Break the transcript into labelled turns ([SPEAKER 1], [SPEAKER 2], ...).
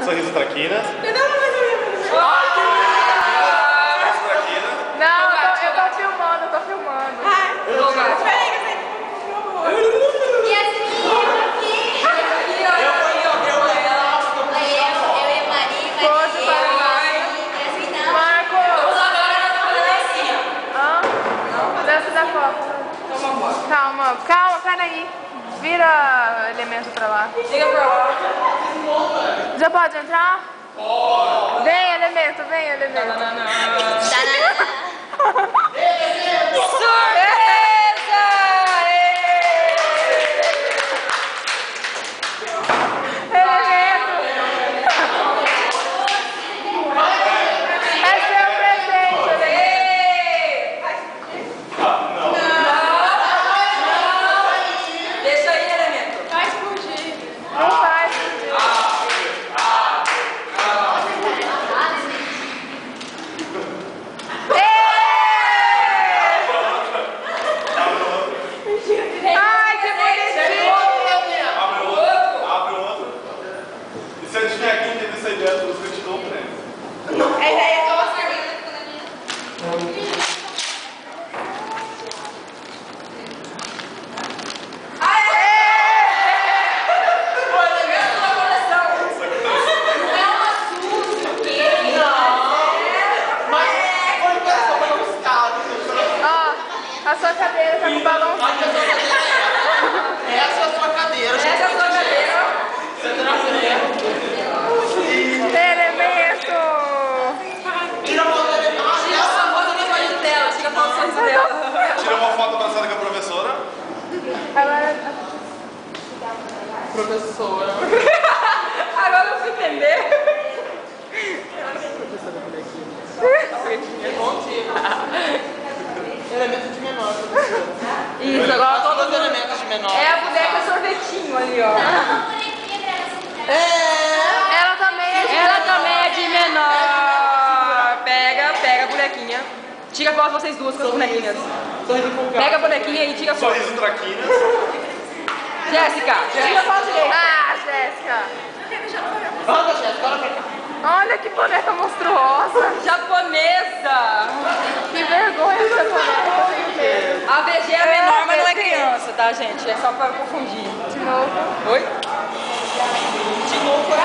[SPEAKER 1] Sorriso traquinas.
[SPEAKER 2] Não, eu tô filmando, eu tô filmando. Calma, calma, peraí. Vira elemento pra lá. Já pode entrar? Pode. Vem, elemento, vem, elemento. Surpresa! Elemento! É seu presente, elemento.
[SPEAKER 3] Deixa aí, elemento.
[SPEAKER 2] Vai explodir. Não vai explodir. Ai, que bonitinho!
[SPEAKER 1] Abre o outro. E se eu estiver aqui, teve essa ideia dos que eu te dou um prêmio.
[SPEAKER 2] A sua cadeira tá com balãozinho.
[SPEAKER 4] Essa é a sua cadeira.
[SPEAKER 3] Essa é a sua cadeira.
[SPEAKER 2] Elemento!
[SPEAKER 4] Tira a foto da Elementar.
[SPEAKER 3] Tira a foto do sorriso dela. Tira a foto do sorriso dela.
[SPEAKER 1] Tira uma foto abraçada com a professora.
[SPEAKER 2] Agora...
[SPEAKER 4] Professora.
[SPEAKER 3] Agora eu fui entender.
[SPEAKER 4] Elemento de menor, professora.
[SPEAKER 3] Isso, agora
[SPEAKER 4] Todos os elementos de menor.
[SPEAKER 3] é a boneca sorvetinho ali, ó.
[SPEAKER 2] Ela também é de...
[SPEAKER 3] Ela também é de menor. Pega a bonequinha. Tira a foto de vocês duas com as bonequinhas.
[SPEAKER 4] Sorriso com
[SPEAKER 3] Pega a bonequinha e tira a foto.
[SPEAKER 1] Sorriso traquinas.
[SPEAKER 3] Jéssica, tira a foto direita.
[SPEAKER 2] Ah, Jéssica!
[SPEAKER 4] Anda, Jéssica, olha pra cá.
[SPEAKER 2] Olha que boneca monstruosa!
[SPEAKER 3] Japonesa.
[SPEAKER 2] Que vergonha essa boneca, eu tenho medo.
[SPEAKER 3] A VG é menor, mas não é criança, tá, gente? É só pra confundir.
[SPEAKER 2] De novo.
[SPEAKER 3] Oi?
[SPEAKER 4] De novo, é?